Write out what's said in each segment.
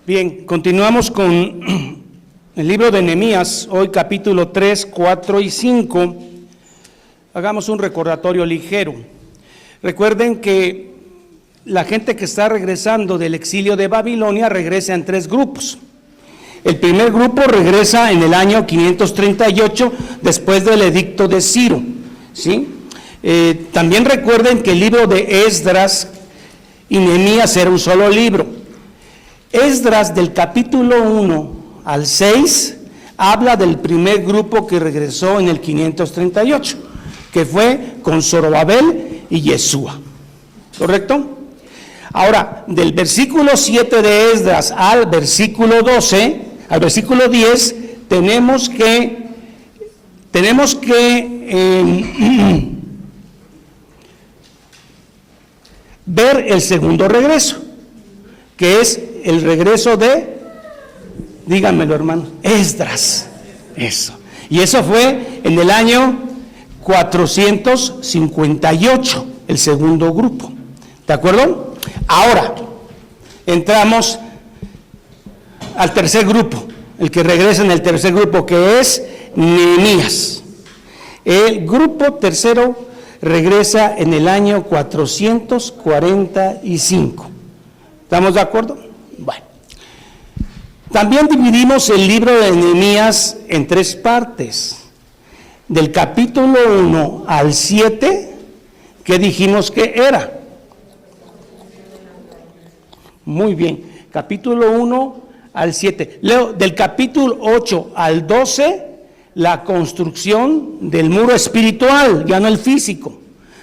Bien, continuamos con el libro de Nehemías, hoy capítulo 3, 4 y 5. Hagamos un recordatorio ligero. Recuerden que la gente que está regresando del exilio de Babilonia regresa en tres grupos. El primer grupo regresa en el año 538 después del edicto de Ciro, ¿sí? También recuerden que el libro de Esdras y Nehemías era un solo libro. Esdras del capítulo 1 al 6 habla del primer grupo que regresó en el 538, que fue con Zorobabel y Yeshua, ¿correcto? Ahora, del versículo 7 de Esdras al versículo 12, al versículo 10, tenemos que ver el segundo regreso, que es el regreso de, díganmelo hermano, Esdras, eso. Y eso fue en el año 458, el segundo grupo, ¿de acuerdo? Ahora, entramos al tercer grupo, el que regresa en el tercer grupo, que es Nehemías. El grupo tercero regresa en el año 445. ¿Estamos de acuerdo? Bueno. También dividimos el libro de Nehemías en tres partes. Del capítulo 1 al 7, ¿qué dijimos que era? Muy bien, capítulo 1 al 7. Leo, del capítulo 8 al 12, la construcción del muro espiritual, ya no el físico,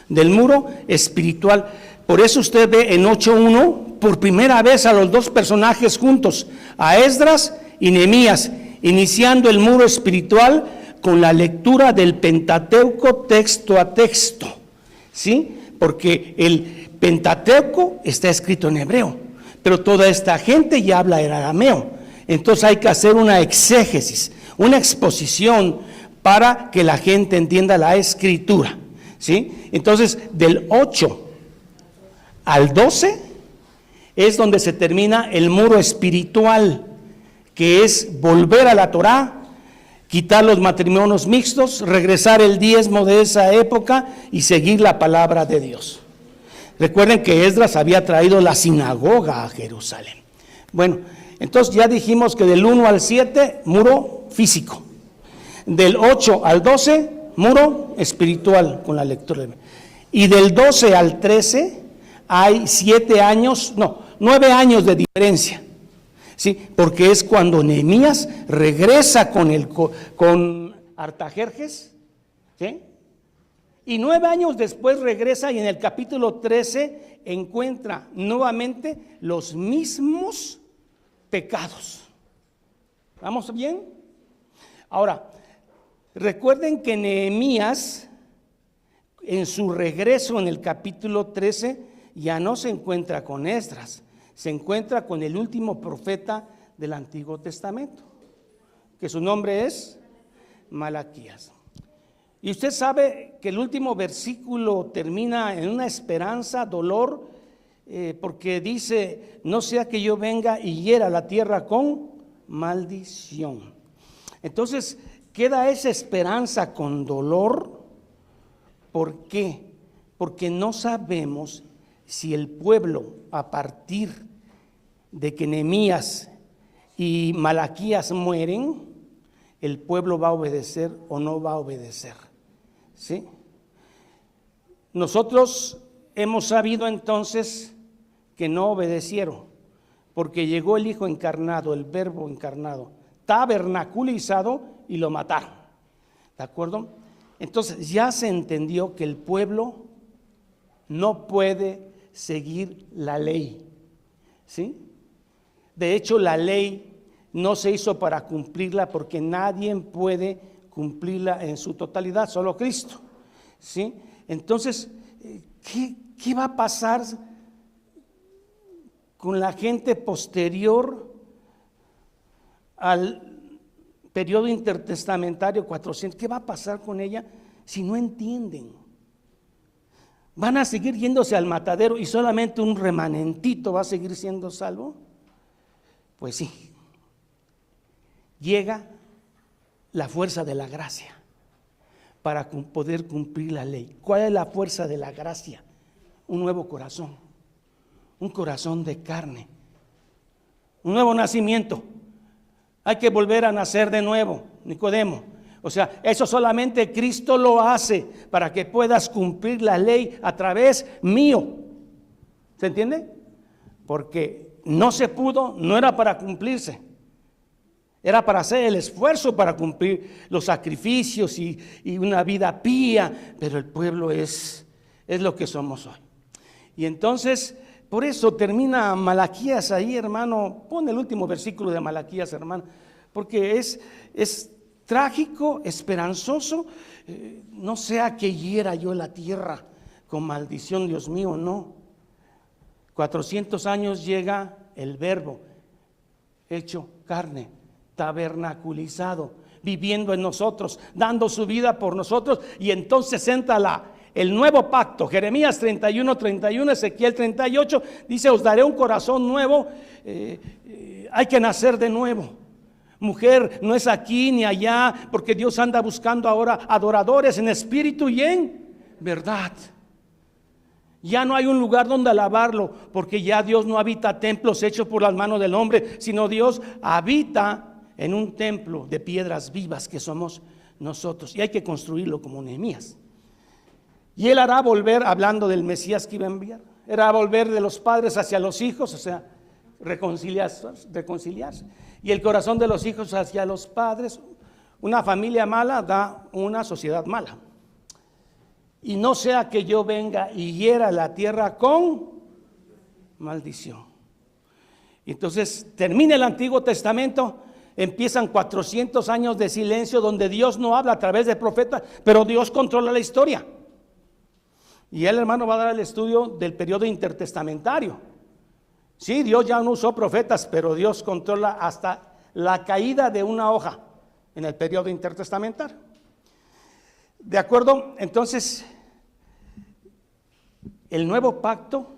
del muro espiritual. Por eso usted ve en 8.1 por primera vez a los dos personajes juntos, a Esdras y Nehemías, iniciando el muro espiritual con la lectura del Pentateuco texto a texto, ¿sí? Porque el Pentateuco está escrito en hebreo, pero toda esta gente ya habla en arameo. Entonces hay que hacer una exégesis, una exposición para que la gente entienda la escritura, ¿sí? Entonces, del 8 al 12 es donde se termina el muro espiritual, que es volver a la Torá, quitar los matrimonios mixtos, regresar el diezmo de esa época y seguir la palabra de Dios. Recuerden que Esdras había traído la sinagoga a Jerusalén. Bueno, entonces ya dijimos que del 1 al 7, muro físico. Del 8 al 12, muro espiritual con la lectura. Y del 12 al 13 hay 9 años de diferencia, ¿sí? Porque es cuando Nehemías regresa con Artajerjes, ¿sí? Y 9 años después regresa y en el capítulo 13 encuentra nuevamente los mismos pecados. ¿Vamos bien? Ahora, recuerden que Nehemías, en su regreso en el capítulo 13, ya no se encuentra con Esdras, se encuentra con el último profeta del Antiguo Testamento, que su nombre es Malaquías. Y usted sabe que el último versículo termina en una esperanza, dolor, porque dice, no sea que yo venga y hiera la tierra con maldición. Entonces, queda esa esperanza con dolor. ¿Por qué? Porque no sabemos si el pueblo, a partir de que Nehemías y Malaquías mueren, el pueblo va a obedecer o no va a obedecer, ¿sí? Nosotros hemos sabido entonces que no obedecieron, porque llegó el Hijo encarnado, el Verbo encarnado, tabernaculizado, y lo mataron, ¿de acuerdo? Entonces ya se entendió que el pueblo no puede seguir la ley, ¿sí? De hecho, la ley no se hizo para cumplirla, porque nadie puede cumplirla en su totalidad, solo Cristo, ¿sí? Entonces, ¿qué va a pasar con la gente posterior al periodo intertestamentario 400? ¿Qué va a pasar con ella si no entienden? ¿Van a seguir yéndose al matadero y solamente un remanentito va a seguir siendo salvo? Pues sí, llega la fuerza de la gracia para poder cumplir la ley. ¿Cuál es la fuerza de la gracia? Un nuevo corazón, un corazón de carne, un nuevo nacimiento. Hay que volver a nacer de nuevo, Nicodemo. O sea, eso solamente Cristo lo hace para que puedas cumplir la ley a través mío. ¿Se entiende? Porque no se pudo, no era para cumplirse. Era para hacer el esfuerzo para cumplir los sacrificios y una vida pía, pero el pueblo es lo que somos hoy. Y entonces, por eso termina Malaquías ahí, hermano. Pon el último versículo de Malaquías, hermano, porque es trágico, esperanzoso. No sea que hiera yo la tierra con maldición, Dios mío, no. 400 años llega el Verbo hecho carne, tabernaculizado, viviendo en nosotros, dando su vida por nosotros, y entonces entra el nuevo pacto. Jeremías 31, Ezequiel 38, dice: os daré un corazón nuevo. Hay que nacer de nuevo. Mujer, no es aquí ni allá, porque Dios anda buscando ahora adoradores en espíritu y en verdad. Ya no hay un lugar donde alabarlo, porque ya Dios no habita templos hechos por las manos del hombre, sino Dios habita en un templo de piedras vivas que somos nosotros, y hay que construirlo como Nehemías. Y él hará volver, hablando del Mesías que iba a enviar, hará volver de los padres hacia los hijos, o sea, reconciliarse. Y el corazón de los hijos hacia los padres. Una familia mala da una sociedad mala. Y no sea que yo venga y hiera la tierra con maldición. Entonces termina el Antiguo Testamento, empiezan 400 años de silencio donde Dios no habla a través de profetas, pero Dios controla la historia. Y el hermano va a dar el estudio del periodo intertestamentario. Sí, Dios ya no usó profetas, pero Dios controla hasta la caída de una hoja en el periodo intertestamentario. ¿De acuerdo? Entonces, el nuevo pacto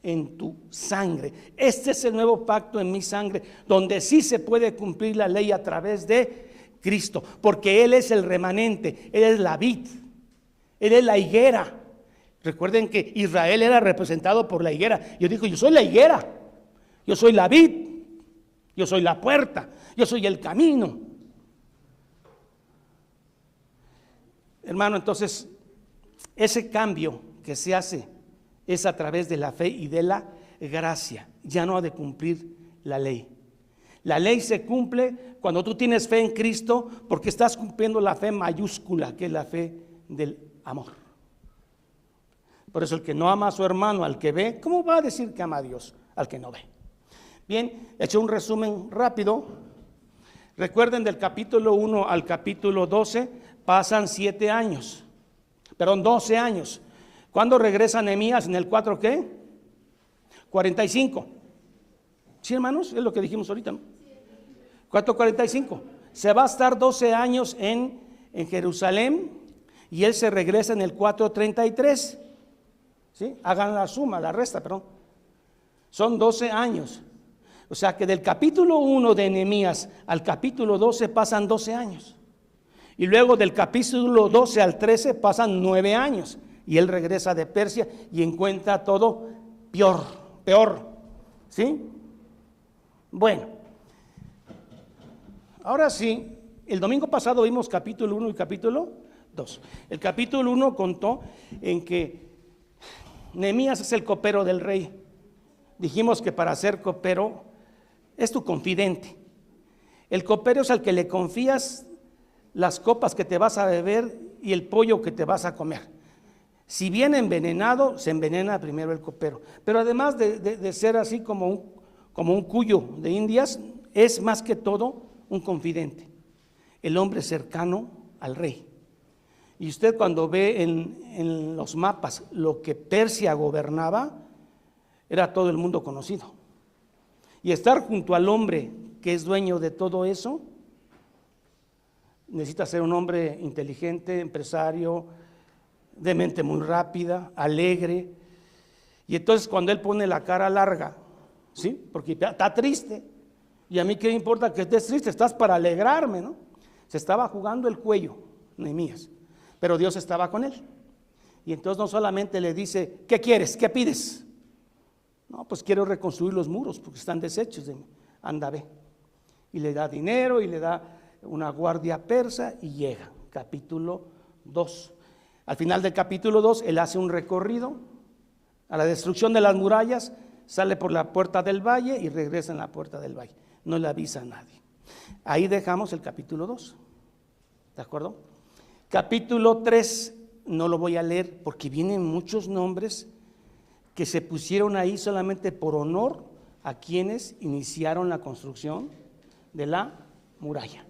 en tu sangre. Este es el nuevo pacto en mi sangre, donde sí se puede cumplir la ley a través de Cristo, porque Él es el remanente, Él es la vid, Él es la higuera. Recuerden que Israel era representado por la higuera. Yo digo, yo soy la higuera, yo soy la vid, yo soy la puerta, yo soy el camino. Hermano, entonces, ese cambio que se hace es a través de la fe y de la gracia. Ya no ha de cumplir la ley. La ley se cumple cuando tú tienes fe en Cristo, porque estás cumpliendo la fe mayúscula, que es la fe del amor. Por eso el que no ama a su hermano, al que ve, ¿cómo va a decir que ama a Dios al que no ve? Bien, he hecho un resumen rápido. Recuerden, del capítulo 1 al capítulo 12 pasan 12 años. ¿Cuándo regresa Nehemías? ¿En el 4 qué? 45. ¿Sí, hermanos? Es lo que dijimos ahorita, ¿no? 4:45. Se va a estar 12 años en Jerusalén, y él se regresa en el 4:33. ¿Sí? Hagan la suma, la resta, perdón. Son 12 años. O sea que del capítulo 1 de Nehemías al capítulo 12 pasan 12 años. Y luego del capítulo 12 al 13 pasan 9 años. Y él regresa de Persia y encuentra todo peor. ¿Sí? Bueno, ahora sí, el domingo pasado vimos capítulo 1 y capítulo 2. El capítulo 1 contó en que Nehemías es el copero del rey. Dijimos que para ser copero es tu confidente. El copero es al que le confías las copas que te vas a beber y el pollo que te vas a comer. Si viene envenenado, se envenena primero el copero. Pero además de ser así como un cuyo de indias, es más que todo un confidente, el hombre cercano al rey. Y usted, cuando ve en los mapas lo que Persia gobernaba, era todo el mundo conocido. Y estar junto al hombre que es dueño de todo eso, necesita ser un hombre inteligente, empresario, de mente muy rápida, alegre. Y entonces cuando él pone la cara larga, ¿sí? Porque está triste, Y a mí qué importa que estés triste, estás para alegrarme, ¿no? Se estaba jugando el cuello, Nehemías, pero Dios estaba con él. Y entonces no solamente le dice, ¿qué quieres? ¿Qué pides? No, pues quiero reconstruir los muros porque están deshechos de mí. Anda, ve. Y le da dinero y le da una guardia persa y llega. Capítulo 2. Al final del capítulo 2, él hace un recorrido a la destrucción de las murallas, sale por la puerta del valle y regresa en la puerta del valle. No le avisa a nadie. Ahí dejamos el capítulo 2. ¿De acuerdo? Capítulo 3, no lo voy a leer porque vienen muchos nombres que se pusieron ahí solamente por honor a quienes iniciaron la construcción de la muralla.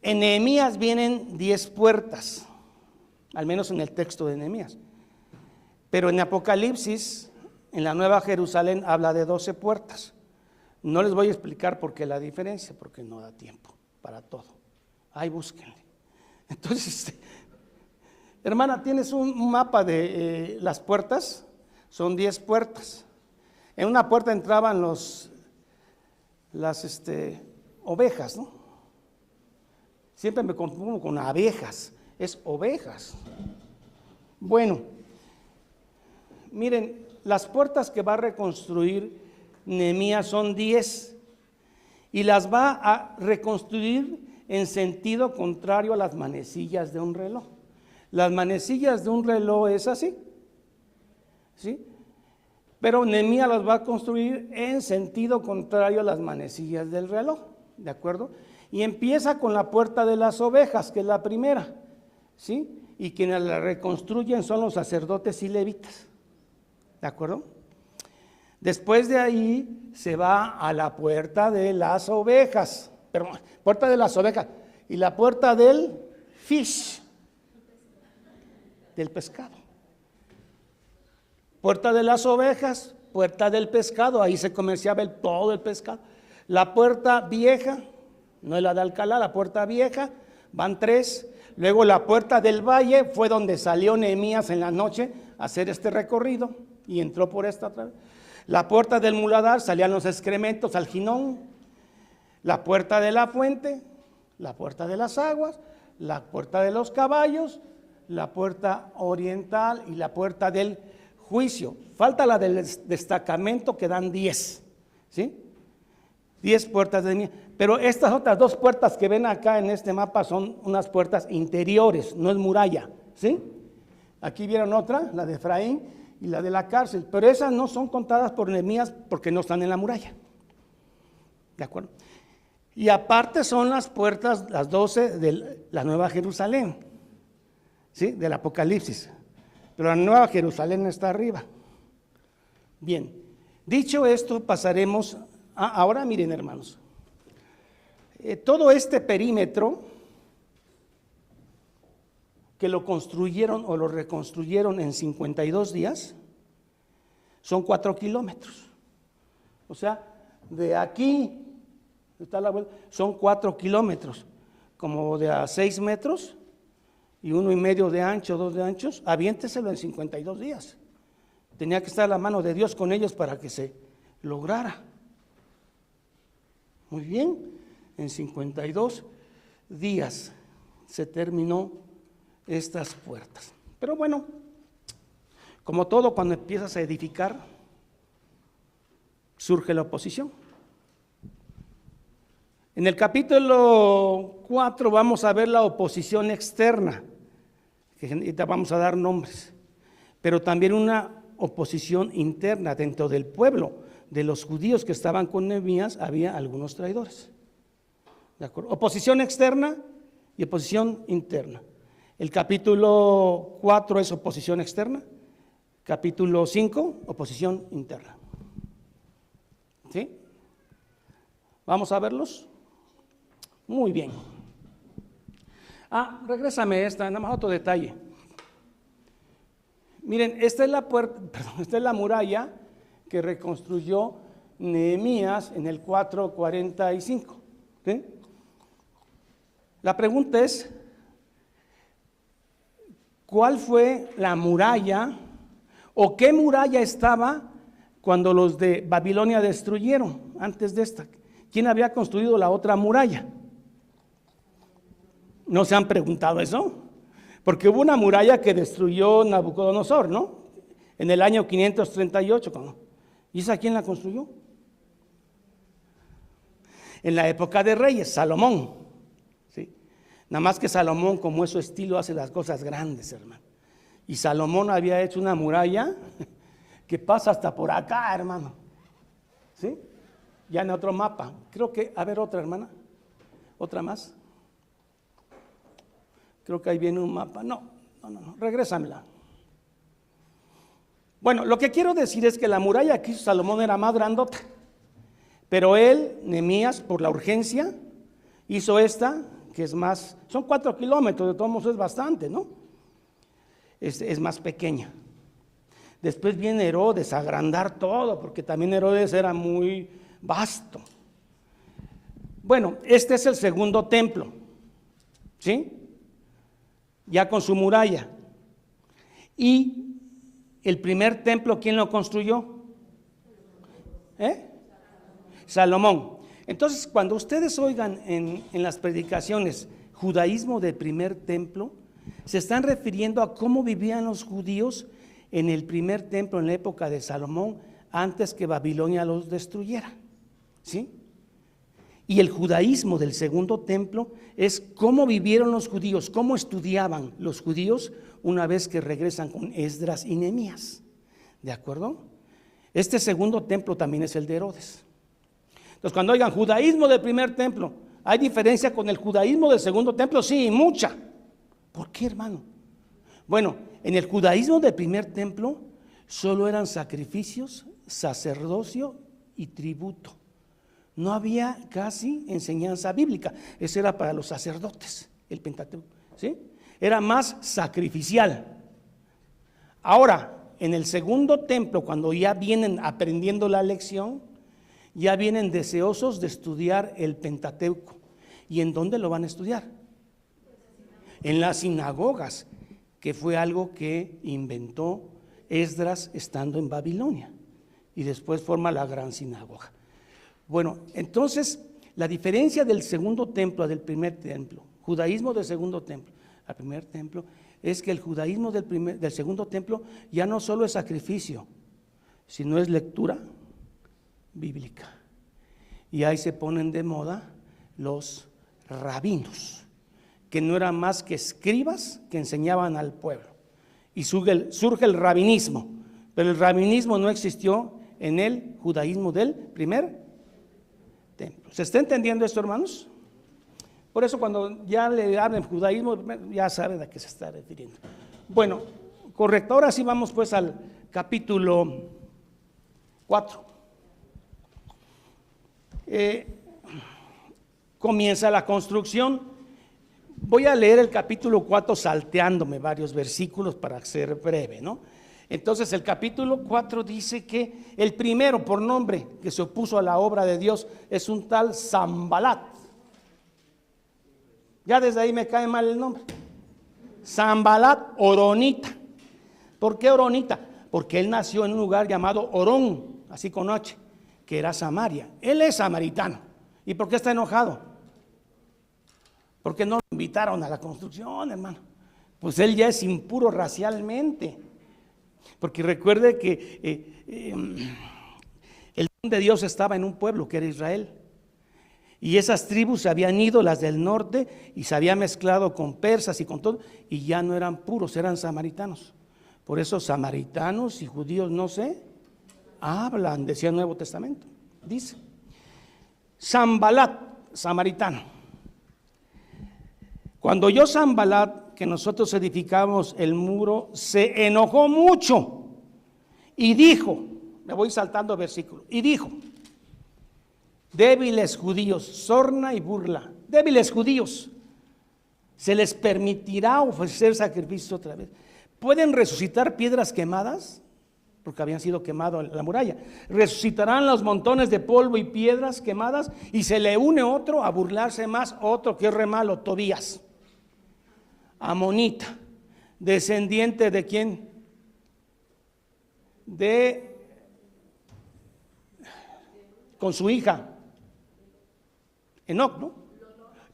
En Nehemías vienen 10 puertas, al menos en el texto de Nehemías. Pero en Apocalipsis, en la Nueva Jerusalén, habla de 12 puertas. No les voy a explicar por qué la diferencia, porque no da tiempo para todo. Ahí búsquenle. Entonces, hermana, ¿tienes un mapa de las puertas? Son 10 puertas. En una puerta entraban las ovejas, ¿no? Siempre me confundo con abejas, es ovejas. Bueno, miren, las puertas que va a reconstruir Nehemías son 10 y las va a reconstruir en sentido contrario a las manecillas de un reloj. Las manecillas de un reloj es así, ¿sí? Pero Nehemías las va a construir en sentido contrario a las manecillas del reloj, ¿de acuerdo? Y empieza con la puerta de las ovejas, que es la primera, ¿sí? Y quienes la reconstruyen son los sacerdotes y levitas, ¿de acuerdo? Después de ahí se va a la puerta de las ovejas, perdón, puerta de las ovejas, y la puerta del fish, del pescado. Puerta de las ovejas, puerta del pescado, ahí se comerciaba todo el pescado. La puerta vieja, no es la de Alcalá, la puerta vieja, van 3. Luego la puerta del valle fue donde salió Nehemías en la noche a hacer este recorrido y entró por esta otra vez. La puerta del muladar, salían los excrementos al Ginón. La puerta de la fuente, la puerta de las aguas, la puerta de los caballos, la puerta oriental y la puerta del juicio. Falta la del destacamento que dan 10, ¿sí? 10 puertas de Nehemías. Pero estas otras 2 puertas que ven acá en este mapa son unas puertas interiores, no es muralla, ¿sí? Aquí vieron otra, la de Efraín y la de la cárcel, pero esas no son contadas por Nehemías porque no están en la muralla, ¿de acuerdo? Y aparte son las puertas, las 12 de la Nueva Jerusalén, ¿sí? Del Apocalipsis, pero la Nueva Jerusalén está arriba. Bien, dicho esto, pasaremos ahora miren, hermanos, todo este perímetro que lo construyeron o lo reconstruyeron en 52 días son 4 kilómetros. O sea, de aquí está la vuelta, son 4 kilómetros, como de a 6 metros y 1,5 de ancho, 2 de anchos. Aviénteselo en 52 días. Tenía que estar la mano de Dios con ellos para que se lograra. Muy bien, en 52 días se terminó estas puertas. Pero bueno, como todo, cuando empiezas a edificar, surge la oposición. En el capítulo 4 vamos a ver la oposición externa, que ahorita vamos a dar nombres, pero también una oposición interna dentro del pueblo. De los judíos que estaban con Nehemías había algunos traidores, ¿de acuerdo? Oposición externa y oposición interna. El capítulo 4 es oposición externa, capítulo 5 oposición interna, ¿sí? Vamos a verlos. Muy bien. Regrésame esta, nada más otro detalle. Miren, esta es la puerta, perdón, esta es la muralla que reconstruyó Nehemías en el 445, ¿sí? La pregunta es, ¿cuál fue la muralla o qué muralla estaba cuando los de Babilonia destruyeron, antes de esta, ¿quién había construido la otra muralla? ¿No se han preguntado eso? Porque hubo una muralla que destruyó Nabucodonosor, ¿no? En el año 538. ¿Y esa quién la construyó? En la época de reyes, Salomón. ¿Sí? Nada más que Salomón, como es su estilo, hace las cosas grandes, hermano. Y Salomón había hecho una muralla que pasa hasta por acá, hermano. ¿Sí? Ya en otro mapa. Creo que, a ver, otra, hermana. Otra más. Creo que ahí viene un mapa. No, regrésamela. Bueno, lo que quiero decir es que la muralla que hizo Salomón era más grandota. Pero él, Nehemías, por la urgencia, hizo esta, que es más, son 4 kilómetros, de todos modos es bastante, ¿no? Es más pequeña. Después viene Herodes a agrandar todo, porque también Herodes era muy vasto. Bueno, este es el segundo templo, ¿sí? Ya con su muralla. Y el primer templo, ¿quién lo construyó? Salomón. Entonces, cuando ustedes oigan en las predicaciones judaísmo del primer templo, se están refiriendo a cómo vivían los judíos en el primer templo en la época de Salomón, antes que Babilonia los destruyera, ¿sí? Y el judaísmo del segundo templo es cómo vivieron los judíos, cómo estudiaban los judíos una vez que regresan con Esdras y Nehemías, ¿de acuerdo? Este segundo templo también es el de Herodes. Entonces, cuando oigan judaísmo del primer templo, ¿hay diferencia con el judaísmo del segundo templo? Sí, mucha. ¿Por qué, hermano? Bueno, en el judaísmo del primer templo solo eran sacrificios, sacerdocio y tributo. No había casi enseñanza bíblica. Eso era para los sacerdotes, el Pentateuco, ¿sí? Era más sacrificial. Ahora, en el segundo templo, cuando ya vienen aprendiendo la lección, ya vienen deseosos de estudiar el Pentateuco. ¿Y en dónde lo van a estudiar? En las sinagogas, que fue algo que inventó Esdras estando en Babilonia. Y después forma la gran sinagoga. Bueno, entonces, la diferencia del segundo templo a del primer templo, judaísmo del segundo templo al primer templo, es que el judaísmo del segundo templo ya no solo es sacrificio, sino es lectura bíblica. Y ahí se ponen de moda los rabinos, que no eran más que escribas que enseñaban al pueblo. Y surge el rabinismo, pero el rabinismo no existió en el judaísmo del primer templo. ¿Se está entendiendo esto, hermanos? Por eso cuando ya le hablen judaísmo, ya saben a qué se está refiriendo. Bueno, correcto. Ahora sí vamos pues al capítulo 4. Comienza la construcción. Voy a leer el capítulo 4 salteándome varios versículos para ser breve, ¿no? Entonces el capítulo 4 dice que el primero por nombre que se opuso a la obra de Dios es un tal Sanbalat. Ya desde ahí me cae mal el nombre. Sanbalat Horonita. ¿Por qué Horonita? Porque él nació en un lugar llamado Orón, así con H, que era Samaria. Él es samaritano. ¿Y por qué está enojado? Porque no lo invitaron a la construcción, hermano. Pues él ya es impuro racialmente. Porque recuerde que el don de Dios estaba en un pueblo que era Israel. Y esas tribus se habían ido, las del norte, y se había mezclado con persas y con todo, y ya no eran puros, eran samaritanos. Por eso samaritanos y judíos no se hablan, decía el Nuevo Testamento. Dice, Sanbalat, samaritano. Cuando oyó Sanbalat que nosotros edificamos el muro, se enojó mucho y dijo, me voy saltando versículos, y dijo, débiles judíos, sorna y burla, débiles judíos, ¿se les permitirá ofrecer sacrificios otra vez? ¿Pueden resucitar piedras quemadas? Porque habían sido quemadas la muralla. Resucitarán los montones de polvo y piedras quemadas, y se le une otro a burlarse más, otro que es re malo, Tobías, amonita, descendiente de quién? De con su hija. Enoc, ¿no?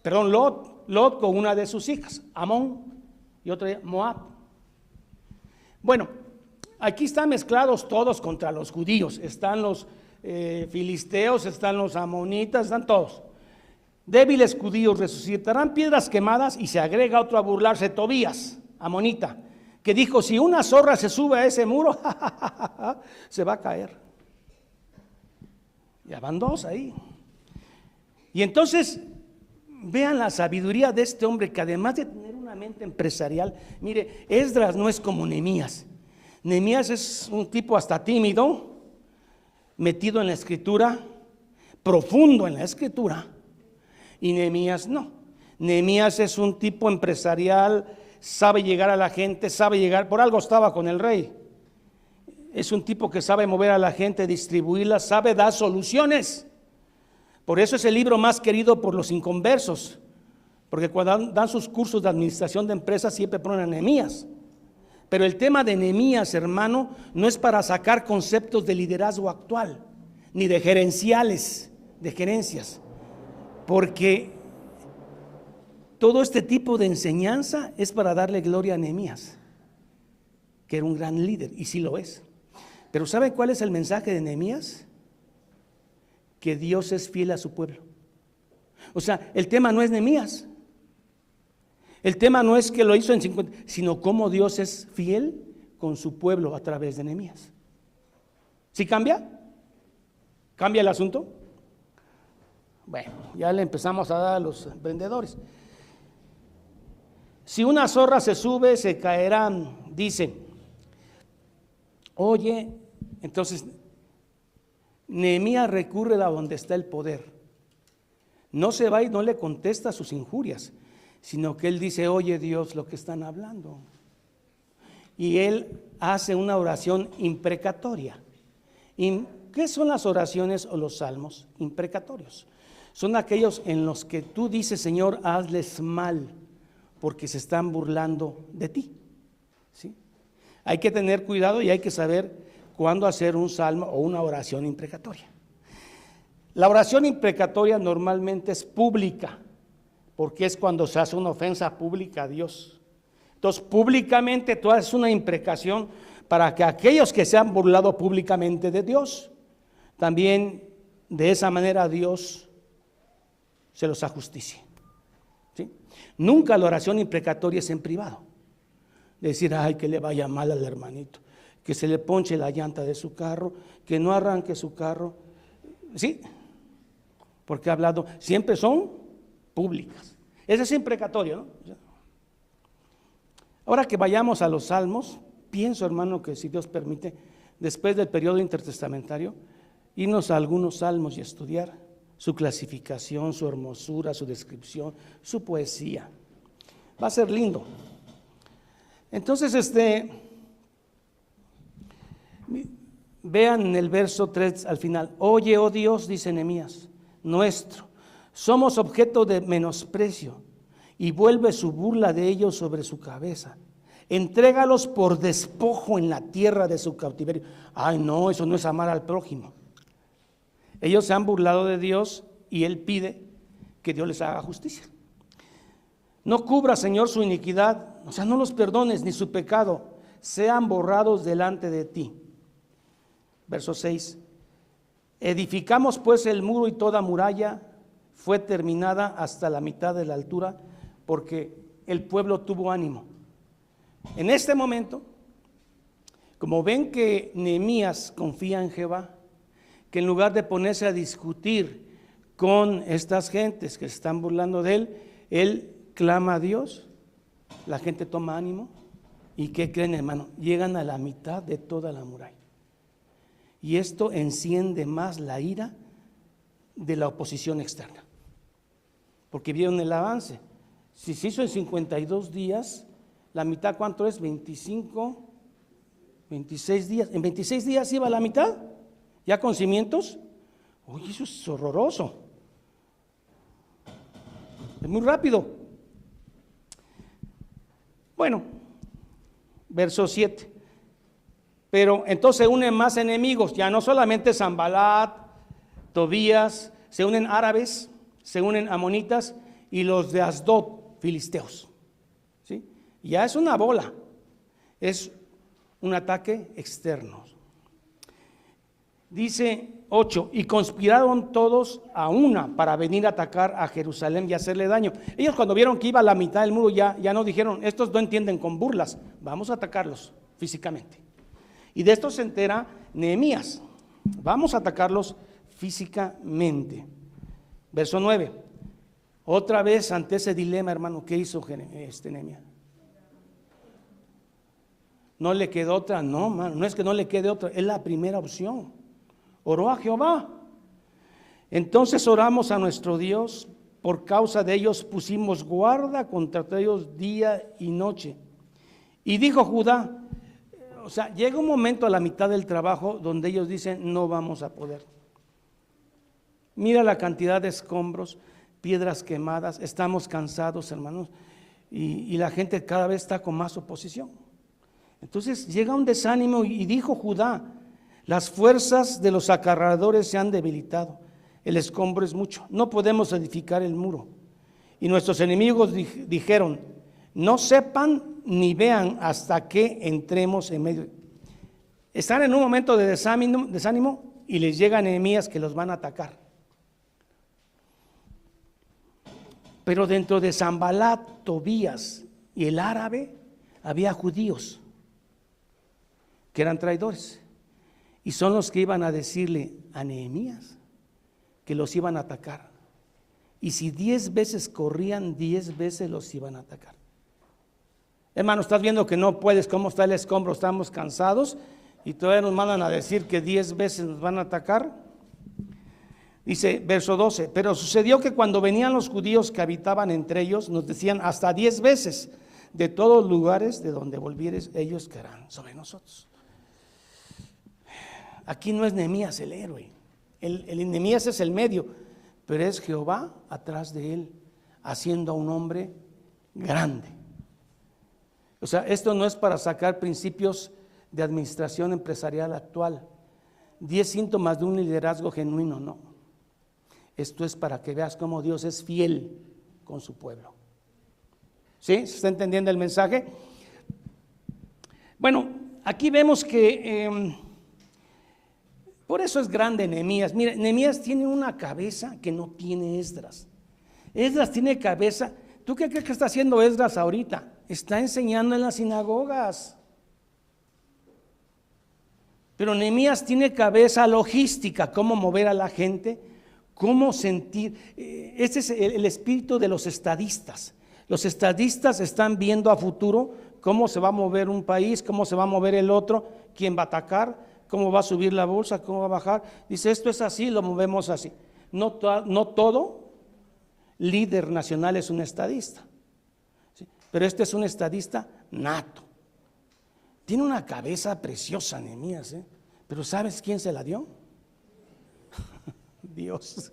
Perdón, Lot con una de sus hijas, Amón, y otra Moab. Bueno, aquí están mezclados todos contra los judíos. Están los filisteos, están los amonitas, están todos. Débiles judíos resucitarán piedras quemadas, y se agrega otro a burlarse, Tobías, amonita, que dijo: si una zorra se sube a ese muro, se va a caer. Ya van dos ahí. Y entonces, vean la sabiduría de este hombre, que además de tener una mente empresarial, mire, Esdras no es como Nehemías. Nehemías es un tipo hasta tímido, metido en la escritura, profundo en la escritura, y Nehemías no. Nehemías es un tipo empresarial, sabe llegar a la gente, sabe llegar, por algo estaba con el rey. Es un tipo que sabe mover a la gente, distribuirla, sabe dar soluciones. Por eso es el libro más querido por los inconversos, porque cuando dan sus cursos de administración de empresas siempre ponen a Nehemías. Pero el tema de Nehemías, hermano, no es para sacar conceptos de liderazgo actual, ni de gerenciales, de gerencias, porque todo este tipo de enseñanza es para darle gloria a Nehemías, que era un gran líder, y sí lo es. Pero ¿sabe cuál es el mensaje de Nehemías? Que Dios es fiel a su pueblo. O sea, el tema no es Nehemías. El tema no es que lo hizo en 50, sino cómo Dios es fiel con su pueblo a través de Nehemías. ¿Sí cambia? ¿Cambia el asunto? Bueno, ya le empezamos a dar a los vendedores. Si una zorra se sube, se caerán, dice. Oye, entonces Nehemías recurre a donde está el poder. No se va y no le contesta sus injurias, sino que él dice: oye Dios, lo que están hablando. Y él hace una oración imprecatoria. ¿Qué son las oraciones o los salmos imprecatorios? Son aquellos en los que tú dices: Señor, hazles mal, porque se están burlando de ti. ¿Sí? Hay que tener cuidado y hay que saber cuándo hacer un salmo o una oración imprecatoria. La oración imprecatoria normalmente es pública, porque es cuando se hace una ofensa pública a Dios. Entonces, públicamente tú haces una imprecación para que aquellos que se han burlado públicamente de Dios, también de esa manera Dios se los ajusticie. ¿Sí? Nunca la oración imprecatoria es en privado. Decir: ay, que le vaya mal al hermanito, que se le ponche la llanta de su carro, que no arranque su carro. ¿Sí? Porque ha hablado, siempre son públicas. Ese es imprecatorio, ¿no? Ahora que vayamos a los salmos, pienso, hermano, que si Dios permite, después del periodo intertestamentario, irnos a algunos salmos y estudiar su clasificación, su hermosura, su descripción, su poesía. Va a ser lindo. Entonces, vean en el verso 3 al final: oye, oh Dios, dice Nehemías, nuestro, somos objeto de menosprecio, y vuelve su burla de ellos sobre su cabeza. Entrégalos por despojo en la tierra de su cautiverio. Ay, no, eso no es amar al prójimo. Ellos se han burlado de Dios y Él pide que Dios les haga justicia. No cubra, Señor, su iniquidad, o sea, no los perdones ni su pecado, sean borrados delante de ti. Verso 6. Edificamos pues el muro, y toda muralla fue terminada hasta la mitad de la altura, porque el pueblo tuvo ánimo. En este momento, como ven que Nehemías confía en Jehová, que en lugar de ponerse a discutir con estas gentes que se están burlando de él, él clama a Dios, la gente toma ánimo. ¿Y qué creen, hermano? Llegan a la mitad de toda la muralla. Y esto enciende más la ira de la oposición externa, porque vieron el avance. Si se hizo en 52 días, la mitad, ¿cuánto es? 25, 26 días. ¿En 26 días iba a la mitad? ¿Ya con cimientos? Oye, eso es horroroso. Es muy rápido. Bueno, verso 7. Pero entonces se unen más enemigos, ya no solamente Sanbalat, Tobías, se unen árabes, se unen amonitas y los de Asdod, filisteos. ¿Sí? Ya es una bola, es un ataque externo. Dice 8, y conspiraron todos a una para venir a atacar a Jerusalén y hacerle daño. Ellos cuando vieron que iba a la mitad del muro ya no dijeron, estos no entienden con burlas, vamos a atacarlos físicamente. Y de esto se entera Nehemías, vamos a atacarlos físicamente. Verso 9, otra vez ante ese dilema, hermano, ¿qué hizo Nehemías? No le quedó otra, no, hermano, no es que no le quede otra, es la primera opción. Oró a Jehová. Entonces oramos a nuestro Dios, por causa de ellos pusimos guarda contra ellos día y noche. Y dijo Judá, o sea, llega un momento a la mitad del trabajo donde ellos dicen, no vamos a poder. Mira la cantidad de escombros, piedras quemadas, estamos cansados, hermanos, y la gente cada vez está con más oposición. Entonces llega un desánimo y dijo Judá, las fuerzas de los acarreadores se han debilitado, el escombro es mucho, no podemos edificar el muro. Y nuestros enemigos dijeron, no sepan ni vean hasta que entremos en medio. Están en un momento de desánimo y les llega Nehemías que los van a atacar. Pero dentro de Sanbalat, Tobías y el árabe había judíos que eran traidores. Y son los que iban a decirle a Nehemías que los iban a atacar. Y si 10 veces corrían, 10 veces los iban a atacar. Hermano, estás viendo que no puedes, cómo está el escombro, estamos cansados y todavía nos mandan a decir que 10 veces nos van a atacar. Dice, verso 12, pero sucedió que cuando venían los judíos que habitaban entre ellos, nos decían hasta 10 veces, de todos lugares de donde volvieres, ellos caerán sobre nosotros. Aquí no es Nehemías el héroe, el Nehemías es el medio, pero es Jehová atrás de él, haciendo a un hombre grande. O sea, esto no es para sacar principios de administración empresarial actual, 10 síntomas de un liderazgo genuino, no. Esto es para que veas cómo Dios es fiel con su pueblo. ¿Sí? ¿Se está entendiendo el mensaje? Bueno, aquí vemos que por eso es grande Nehemías. Mira, Nehemías tiene una cabeza que no tiene Esdras. Esdras tiene cabeza. ¿Tú qué crees que está haciendo Esdras ahorita? Está enseñando en las sinagogas. Pero Nehemías tiene cabeza logística, cómo mover a la gente, cómo sentir. Este es el espíritu de los estadistas. Los estadistas están viendo a futuro cómo se va a mover un país, cómo se va a mover el otro, quién va a atacar, cómo va a subir la bolsa, cómo va a bajar. Dice, esto es así, lo movemos así. No todo líder nacional es un estadista, ¿sí? Pero este es un estadista nato. Tiene una cabeza preciosa, Nehemías, pero ¿sabes quién se la dio? Dios.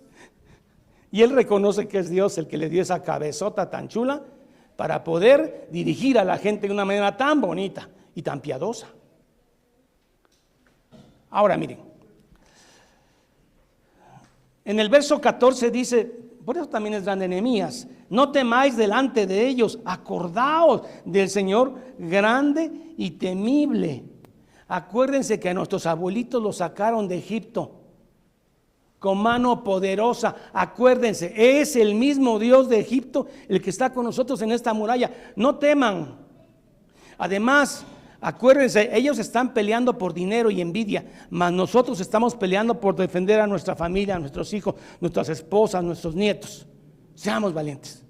Y él reconoce que es Dios el que le dio esa cabezota tan chula para poder dirigir a la gente de una manera tan bonita y tan piadosa. Ahora miren, en el verso 14 dice, por eso también es grande Nehemías, no temáis delante de ellos, acordaos del Señor grande y temible. Acuérdense que a nuestros abuelitos los sacaron de Egipto con mano poderosa. Acuérdense, es el mismo Dios de Egipto el que está con nosotros en esta muralla. No teman. Además, acuérdense, ellos están peleando por dinero y envidia, mas nosotros estamos peleando por defender a nuestra familia, a nuestros hijos, nuestras esposas, nuestros nietos. Seamos valientes.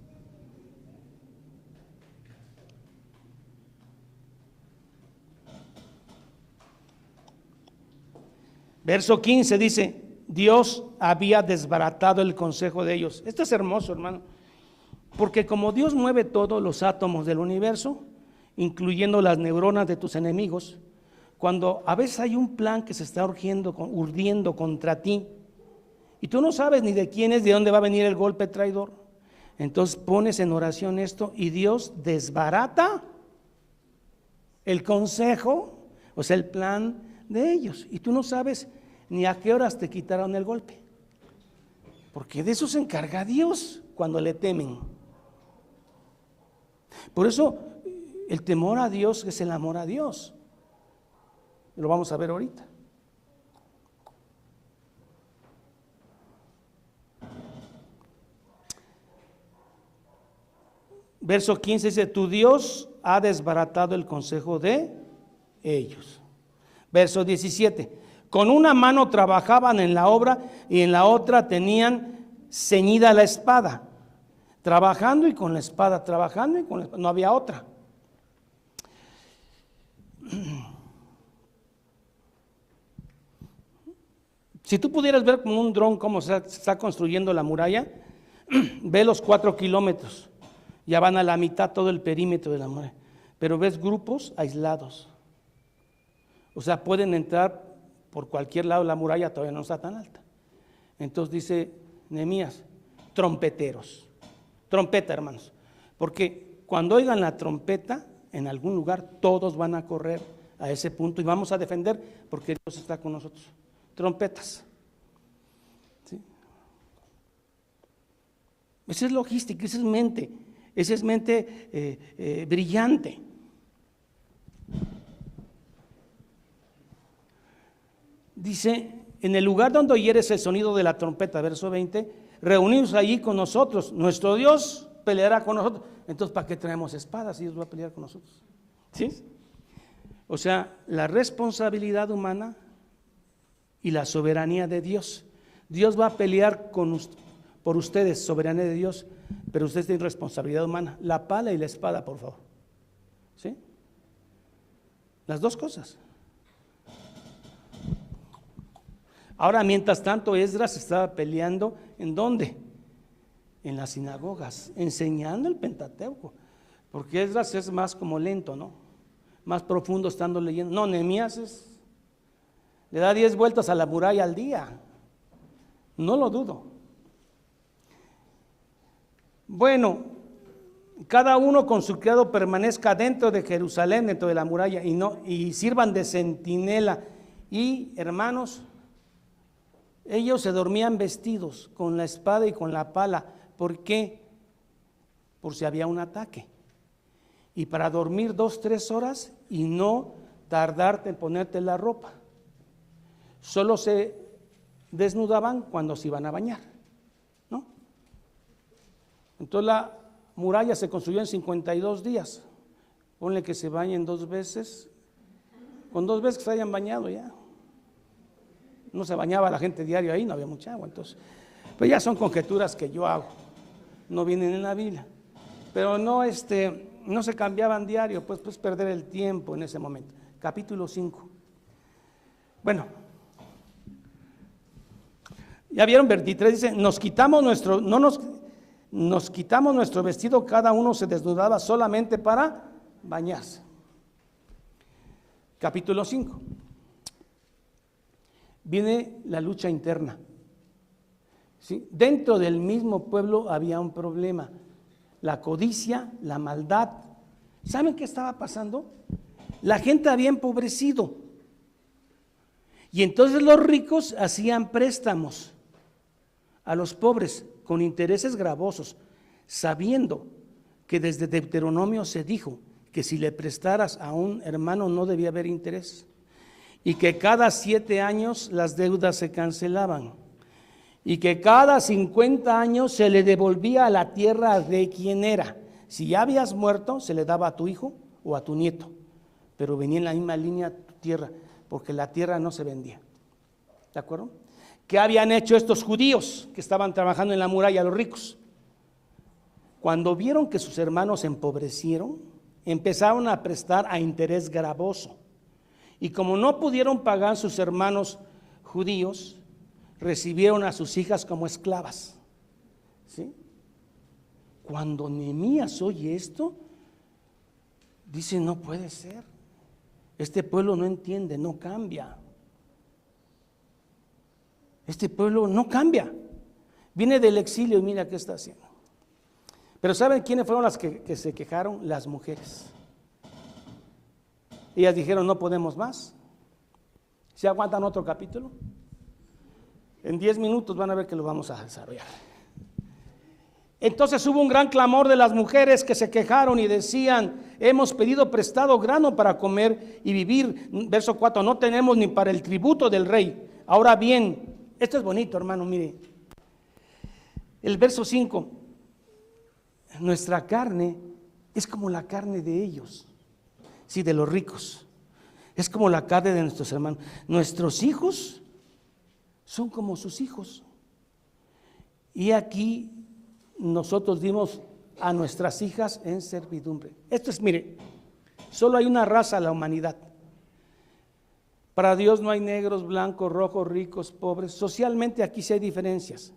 Verso 15 dice, Dios había desbaratado el consejo de ellos. Esto es hermoso, hermano, porque como Dios mueve todos los átomos del universo, incluyendo las neuronas de tus enemigos, cuando a veces hay un plan que se está urdiendo contra ti, y tú no sabes ni de quién es, de dónde va a venir el golpe traidor, entonces pones en oración esto y Dios desbarata el consejo, o sea, el plan de ellos, y tú no sabes ni a qué horas te quitaron el golpe. Porque de eso se encarga Dios cuando le temen. Por eso el temor a Dios es el amor a Dios. Lo vamos a ver ahorita. Verso 15 dice, tu Dios ha desbaratado el consejo de ellos. Verso 17, con una mano trabajaban en la obra y en la otra tenían ceñida la espada. Trabajando y con la espada, trabajando y con la espada, no había otra. Si tú pudieras ver como un dron cómo se está construyendo la muralla, ve los 4 kilómetros. Ya van a la mitad todo el perímetro de la muralla, pero ves grupos aislados. O sea, pueden entrar por cualquier lado, la muralla todavía no está tan alta. Entonces dice Nehemías, trompeteros, trompeta, hermanos, porque cuando oigan la trompeta en algún lugar, todos van a correr a ese punto y vamos a defender porque Dios está con nosotros. Trompetas. ¿Sí? Esa es logística, esa es mente brillante. Dice, en el lugar donde oyeres el sonido de la trompeta, verso 20, reunidos allí con nosotros, nuestro Dios peleará con nosotros. Entonces, ¿para qué traemos espadas si Dios va a pelear con nosotros? ¿Sí? O sea, la responsabilidad humana y la soberanía de Dios. Dios va a pelear por ustedes, soberanía de Dios, pero ustedes tienen responsabilidad humana. La pala y la espada, por favor. ¿Sí? Las dos cosas. Ahora, mientras tanto, Esdras estaba peleando, ¿en dónde? En las sinagogas, enseñando el Pentateuco. Porque Esdras es más como lento, ¿no? Más profundo estando leyendo. No, Nehemías le da 10 vueltas a la muralla al día. No lo dudo. Bueno, cada uno con su criado permanezca dentro de Jerusalén, dentro de la muralla, y sirvan de centinela. Y, hermanos, ellos se dormían vestidos con la espada y con la pala. ¿Por qué? Por si había un ataque. Y para dormir 2-3 horas y no tardarte en ponerte la ropa. Solo se desnudaban cuando se iban a bañar, ¿no? Entonces la muralla se construyó en 52 días. Ponle que se bañen 2 veces. Con 2 veces que se hayan bañado ya. No se bañaba la gente diario ahí, no había mucha agua. Entonces, pues ya son conjeturas que yo hago. No vienen en la Biblia. Pero no se cambiaban diario, pues perder el tiempo en ese momento. Capítulo 5. Bueno, ya vieron, 23 dice, nos quitamos nuestro vestido, cada uno se desnudaba solamente para bañarse. Capítulo 5. Viene la lucha interna. ¿Sí? Dentro del mismo pueblo había un problema. La codicia, la maldad. ¿Saben qué estaba pasando? La gente había empobrecido. Y entonces los ricos hacían préstamos a los pobres con intereses gravosos, sabiendo que desde Deuteronomio se dijo que si le prestaras a un hermano no debía haber interés, y que cada 7 años las deudas se cancelaban, y que cada 50 años se le devolvía a la tierra de quien era. Si ya habías muerto, se le daba a tu hijo o a tu nieto, pero venía en la misma línea tu tierra, porque la tierra no se vendía. ¿De acuerdo? ¿Qué habían hecho estos judíos que estaban trabajando en la muralla, los ricos? Cuando vieron que sus hermanos empobrecieron, empezaron a prestar a interés gravoso. Y como no pudieron pagar sus hermanos judíos, recibieron a sus hijas como esclavas. ¿Sí? Cuando Nehemías oye esto, dice, no puede ser. Este pueblo no entiende, no cambia. Este pueblo no cambia. Viene del exilio y mira qué está haciendo. Pero ¿saben quiénes fueron las que se quejaron? Las mujeres. Ellas dijeron, no podemos más. ¿Se aguantan otro capítulo? En 10 minutos van a ver que lo vamos a desarrollar. Entonces hubo un gran clamor de las mujeres que se quejaron y decían: hemos pedido prestado grano para comer y vivir. Verso 4, no tenemos ni para el tributo del rey. Ahora bien, esto es bonito, hermano, mire. El verso 5, nuestra carne es como la carne de ellos, sí, de los ricos. Es como la carne de nuestros hermanos. Nuestros hijos son como sus hijos. Y aquí nosotros dimos a nuestras hijas en servidumbre. Esto es, mire, solo hay una raza en la humanidad. Para Dios no hay negros, blancos, rojos, ricos, pobres. Socialmente aquí sí hay diferencias,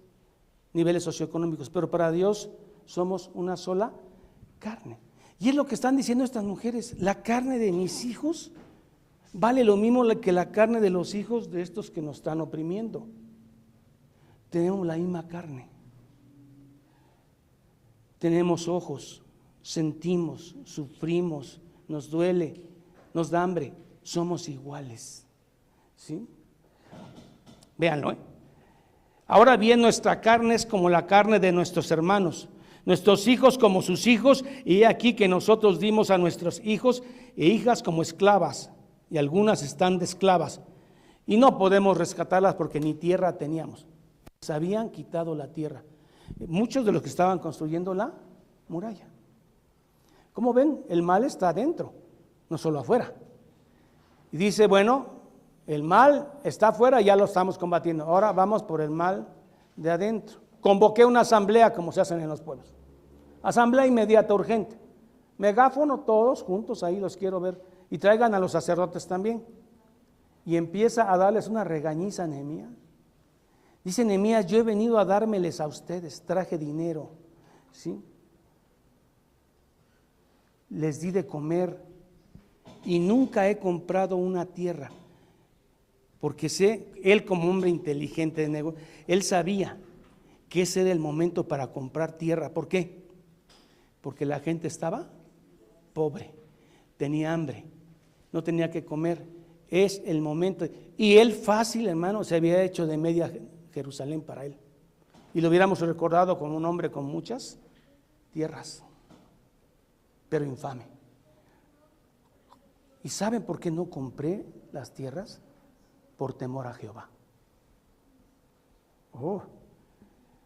niveles socioeconómicos, pero para Dios somos una sola carne. Y es lo que están diciendo estas mujeres: la carne de mis hijos vale lo mismo que la carne de los hijos de estos que nos están oprimiendo. Tenemos la misma carne. Tenemos ojos, sentimos, sufrimos, nos duele, nos da hambre, somos iguales. ¿Sí? Véanlo, ¿eh? Ahora bien, nuestra carne es como la carne de nuestros hermanos, nuestros hijos como sus hijos, y he aquí que nosotros dimos a nuestros hijos e hijas como esclavas, y algunas están de esclavas, y no podemos rescatarlas porque ni tierra teníamos. Se habían quitado la tierra. Muchos de los que estaban construyendo la muralla. Como ven, el mal está adentro, no solo afuera. Y dice, bueno, el mal está afuera, ya lo estamos combatiendo. Ahora vamos por el mal de adentro. Convoqué una asamblea, como se hacen en los pueblos. Asamblea inmediata, urgente. Megáfono, todos juntos, ahí los quiero ver. Y traigan a los sacerdotes también. Y empieza a darles una regañiza a Nehemías. Dice Nehemías: yo he venido a dármeles a ustedes, traje dinero, ¿sí? Les di de comer y nunca he comprado una tierra, porque sé, él como hombre inteligente de negocio, él sabía que ese era el momento para comprar tierra. ¿Por qué? Porque la gente estaba pobre, tenía hambre, no tenía que comer. Es el momento. Y él fácil, hermano, se había hecho de media Jerusalén para él. Y lo hubiéramos recordado como un hombre con muchas tierras, pero infame. ¿Y saben por qué no compré las tierras? Por temor a Jehová.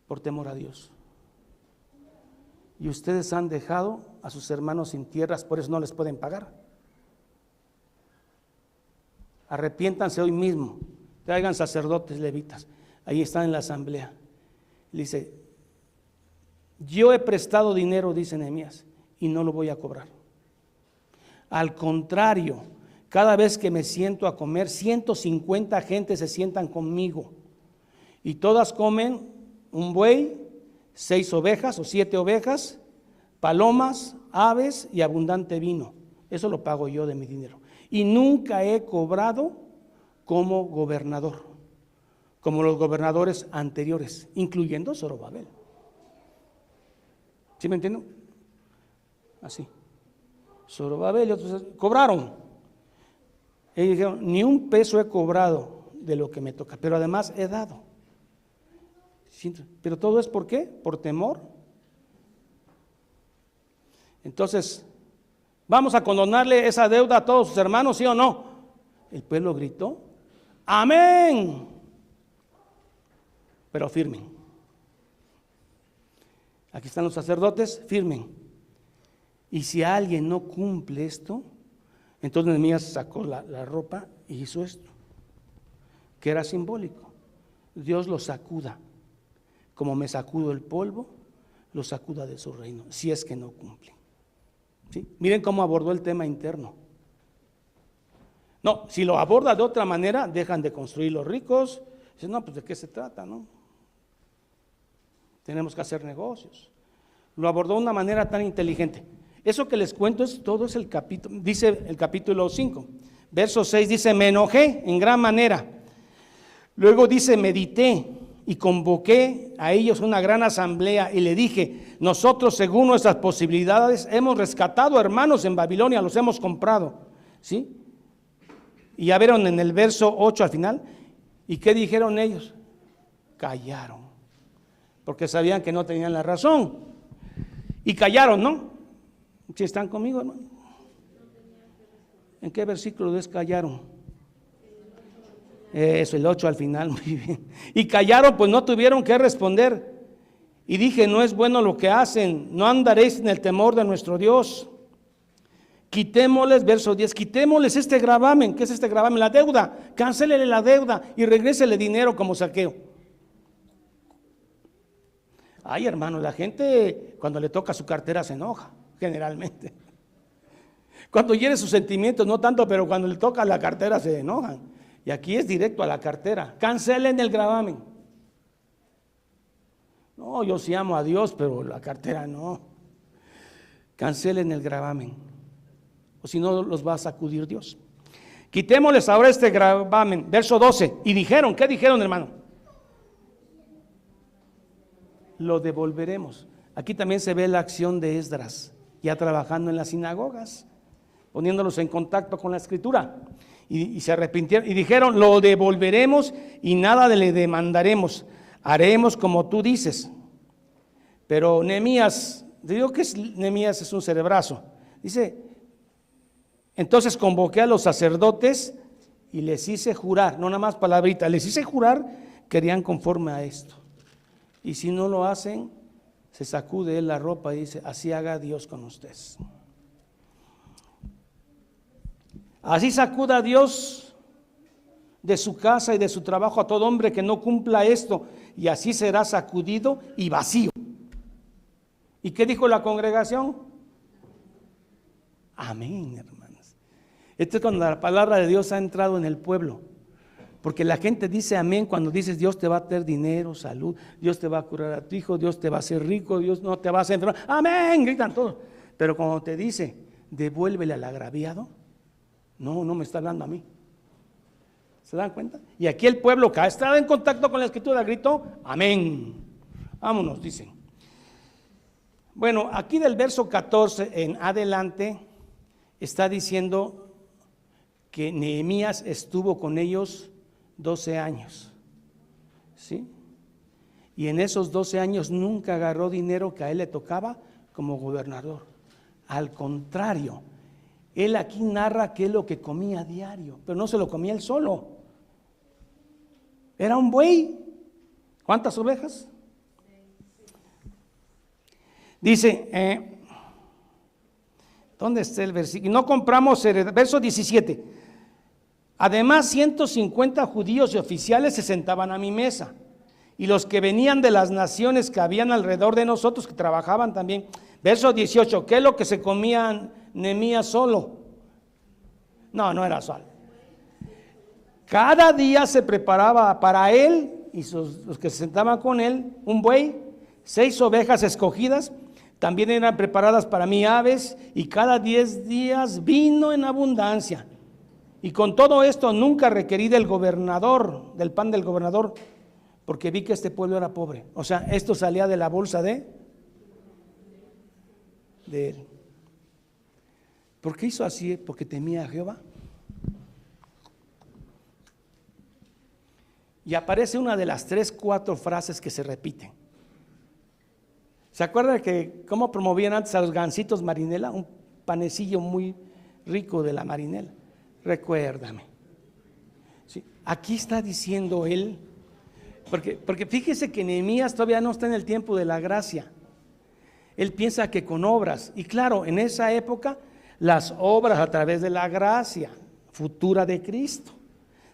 Por temor a Dios. Y ustedes han dejado a sus hermanos sin tierras, por eso no les pueden pagar. Arrepiéntanse hoy mismo, traigan sacerdotes levitas. Ahí están en la asamblea. Le dice: yo he prestado dinero, dice Nehemías, y no lo voy a cobrar. Al contrario, cada vez que me siento a comer, 150 gentes se sientan conmigo, y todas comen un buey, 6 ovejas o 7 ovejas, palomas, aves y abundante vino. Eso lo pago yo de mi dinero. Y nunca he cobrado como gobernador, como los gobernadores anteriores, incluyendo Zorobabel. ¿Sí me entienden? Así. Zorobabel y otros cobraron. Ellos dijeron: ni un peso he cobrado de lo que me toca, pero además he dado. Pero todo es ¿por qué? Por temor. Entonces, ¿vamos a condonarle esa deuda a todos sus hermanos, sí o no? El pueblo gritó: amén. Pero firmen. Aquí están los sacerdotes, firmen. Y si alguien no cumple esto, entonces Nehemías sacó la ropa y hizo esto, que era simbólico. Dios los sacuda, como me sacudo el polvo, los sacuda de su reino, si es que no cumplen. ¿Sí? Miren cómo abordó el tema interno. No, si lo aborda de otra manera, dejan de construir los ricos. Dicen: no, pues ¿de qué se trata, no? Tenemos que hacer negocios. Lo abordó de una manera tan inteligente. Eso que les cuento todo es el capítulo, dice el capítulo 5, verso 6, dice: me enojé en gran manera. Luego dice: medité y convoqué a ellos una gran asamblea y le dije: nosotros, según nuestras posibilidades, hemos rescatado hermanos en Babilonia, los hemos comprado. ¿Sí? Y ya vieron en el verso 8 al final. ¿Y qué dijeron ellos? callaron, porque sabían que no tenían la razón. Y callaron, ¿no? ¿Sí están conmigo, hermano? ¿En qué versículo callaron? Eso, el 8 al final, muy bien. Y callaron, pues no tuvieron que responder. Y dije, no es bueno lo que hacen, no andaréis en el temor de nuestro Dios. Quitémosles, verso 10, quitémosles este gravamen. ¿Qué es este gravamen? La deuda. Cancélele la deuda y regrésele dinero como saqueo. Ay, hermano, la gente cuando le toca su cartera se enoja, generalmente. Cuando hiere sus sentimientos, no tanto, pero cuando le toca la cartera se enojan. Y aquí es directo a la cartera. Cancelen el gravamen. No, yo sí amo a Dios, pero la cartera no. Cancelen el gravamen. O si no, los va a sacudir Dios. Quitémosles ahora este gravamen. Verso 12. Y dijeron, ¿qué dijeron, hermano? Lo devolveremos. Aquí también se ve la acción de Esdras, ya trabajando en las sinagogas, poniéndolos en contacto con la escritura. Y se arrepintieron y dijeron, lo devolveremos y nada le demandaremos. Haremos como tú dices. Pero Nehemías, te digo que Nehemías es un cerebrazo. Dice, entonces convoqué a los sacerdotes y les hice jurar, no nada más palabrita, les hice jurar que harían conforme a esto. Y si no lo hacen, se sacude él la ropa y dice, así haga Dios con ustedes. Así sacuda Dios de su casa y de su trabajo a todo hombre que no cumpla esto, y así será sacudido y vacío. ¿Y qué dijo la congregación? Amén, hermanos. Esto es cuando la palabra de Dios ha entrado en el pueblo. Porque la gente dice amén cuando dices Dios te va a dar dinero, salud, Dios te va a curar a tu hijo, Dios te va a hacer rico, Dios no te va a hacer enfermar. Amén, gritan todos. Pero cuando te dice devuélvele al agraviado, no me está hablando a mí. ¿Se dan cuenta? Y aquí el pueblo que ha estado en contacto con la escritura gritó amén. Vámonos, dicen. Bueno, aquí del verso 14 en adelante está diciendo que Nehemías estuvo con ellos 12 años, ¿sí? Y en esos 12 años nunca agarró dinero que a él le tocaba como gobernador. Al contrario, él aquí narra que es lo que comía a diario, pero no se lo comía él solo. Era un buey. ¿Cuántas ovejas? Dice, ¿dónde está el versículo? No compramos, verso 17. Además, 150 judíos y oficiales se sentaban a mi mesa, y los que venían de las naciones que habían alrededor de nosotros, que trabajaban también. Verso 18, ¿qué es lo que se comía Nehemías solo? No era solo. Cada día se preparaba para él y los que se sentaban con él un buey, 6 ovejas escogidas, también eran preparadas para mí aves, y cada 10 días vino en abundancia. Y con todo esto nunca requerí del gobernador, del pan del gobernador, porque vi que este pueblo era pobre. O sea, esto salía de la bolsa de él. ¿Por qué hizo así? Porque temía a Jehová. Y aparece una de las 3, 4 frases que se repiten. ¿Se acuerdan que cómo promovían antes a los gansitos marinela? Un panecillo muy rico de la marinela. Recuérdame. Sí, aquí está diciendo él, porque fíjese que Nehemías todavía no está en el tiempo de la gracia. Él piensa que con obras, y claro, en esa época las obras a través de la gracia futura de Cristo.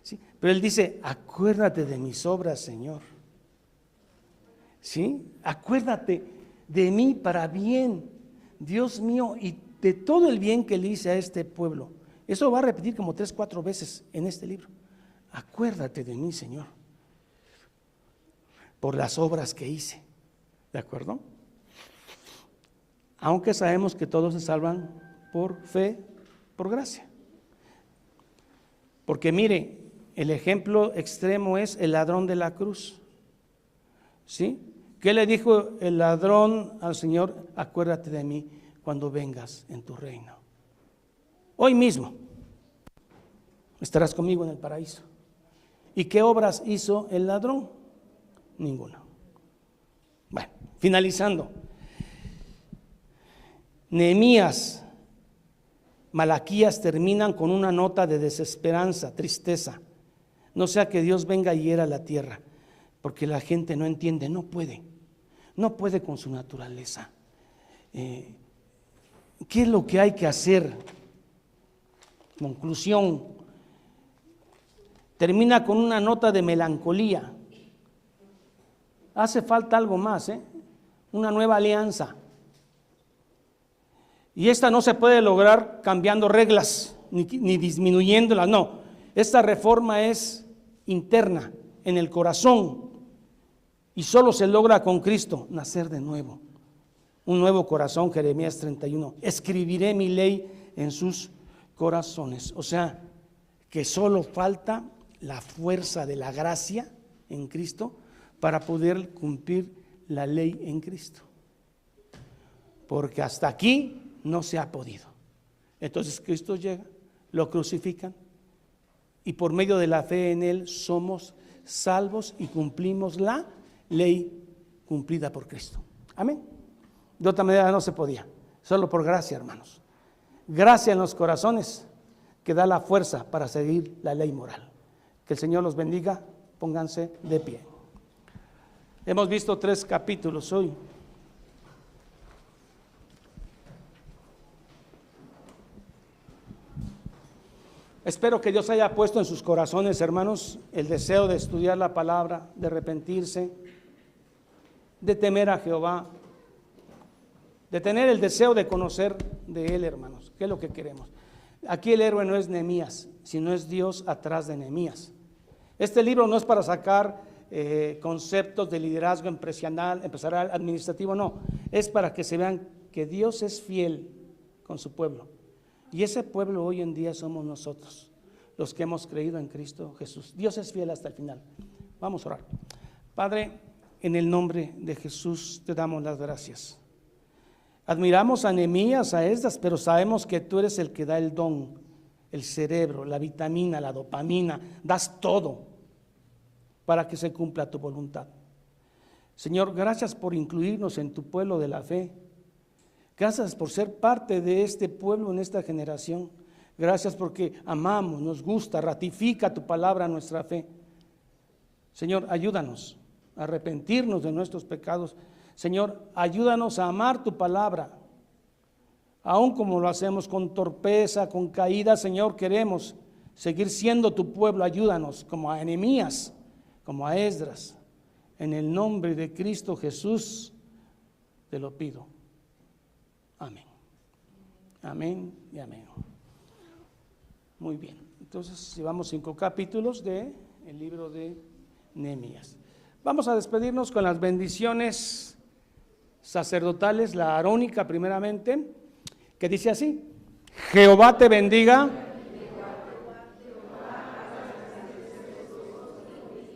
¿Sí? Pero él dice, acuérdate de mis obras, Señor. ¿Sí? Acuérdate de mí para bien, Dios mío, y de todo el bien que le hice a este pueblo. Eso va a repetir como 3, 4 veces en este libro. Acuérdate de mí, Señor, por las obras que hice. ¿De acuerdo? Aunque sabemos que todos se salvan por fe, por gracia. Porque mire, el ejemplo extremo es el ladrón de la cruz. ¿Sí? ¿Qué le dijo el ladrón al Señor? Acuérdate de mí cuando vengas en tu reino. Hoy mismo estarás conmigo en el paraíso. ¿Y qué obras hizo el ladrón? Ninguna. Bueno, finalizando. Nehemías, Malaquías terminan con una nota de desesperanza, tristeza. No sea que Dios venga y hiera la tierra, porque la gente no entiende, no puede con su naturaleza. ¿Qué es lo que hay que hacer? Conclusión. Termina con una nota de melancolía. Hace falta algo más, una nueva alianza. Y esta no se puede lograr cambiando reglas ni disminuyéndolas, no. Esta reforma es interna, en el corazón, y solo se logra con Cristo, nacer de nuevo. Un nuevo corazón, Jeremías 31. Escribiré mi ley en sus corazones. O sea, que solo falta la fuerza de la gracia en Cristo para poder cumplir la ley en Cristo. Porque hasta aquí no se ha podido. Entonces Cristo llega, lo crucifican y por medio de la fe en Él somos salvos y cumplimos la ley cumplida por Cristo. Amén. De otra manera no se podía, solo por gracia, hermanos. Gracia en los corazones que da la fuerza para seguir la ley moral. Que el Señor los bendiga, pónganse de pie. Hemos visto 3 capítulos hoy. Espero que Dios haya puesto en sus corazones, hermanos, el deseo de estudiar la palabra, de arrepentirse, de temer a Jehová, de tener el deseo de conocer de Él, hermanos. ¿Qué es lo que queremos? Aquí el héroe no es Nehemías, sino es Dios atrás de Nehemías. Este libro no es para sacar conceptos de liderazgo empresarial, administrativo, no. Es para que se vean que Dios es fiel con su pueblo. Y ese pueblo hoy en día somos nosotros, los que hemos creído en Cristo Jesús. Dios es fiel hasta el final. Vamos a orar. Padre, en el nombre de Jesús te damos las gracias. Admiramos a Nehemías, a Esdras, pero sabemos que tú eres el que da el don, el cerebro, la vitamina, la dopamina, das todo para que se cumpla tu voluntad. Señor, gracias por incluirnos en tu pueblo de la fe. Gracias por ser parte de este pueblo en esta generación. Gracias porque amamos, nos gusta, ratifica tu palabra nuestra fe. Señor, ayúdanos a arrepentirnos de nuestros pecados. Señor, ayúdanos a amar tu palabra. Aun como lo hacemos con torpeza, con caída, Señor, queremos seguir siendo tu pueblo. Ayúdanos como a Nehemías, como a Esdras. En el nombre de Cristo Jesús te lo pido. Amén. Amén y amén. Muy bien. Entonces llevamos 5 capítulos del libro de Nehemías. Vamos a despedirnos con las bendiciones sacerdotales, la arónica primeramente, que dice así: Jehová te bendiga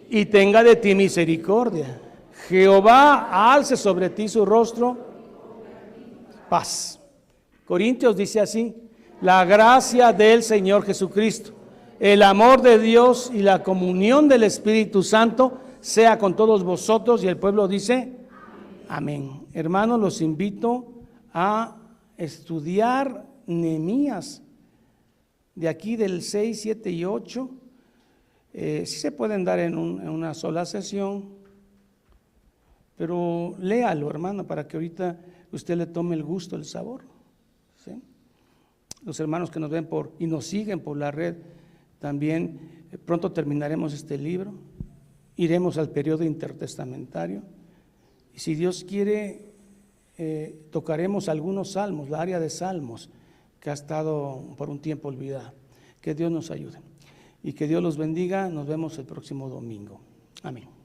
y tenga de ti misericordia. Jehová alce sobre ti su rostro, paz. Corintios dice así: la gracia del Señor Jesucristo, el amor de Dios y la comunión del Espíritu Santo sea con todos vosotros. Y el pueblo dice amén. Hermanos, los invito a estudiar Nehemías de aquí del 6, 7 y 8. Sí se pueden dar en una sola sesión, pero léalo, hermano, para que ahorita usted le tome el gusto, el sabor, ¿sí? Los hermanos que nos ven y nos siguen por la red, también pronto terminaremos este libro, iremos al periodo intertestamentario, y si Dios quiere, tocaremos algunos salmos, la área de salmos que ha estado por un tiempo olvidada. Que Dios nos ayude y que Dios los bendiga. Nos vemos el próximo domingo. Amén.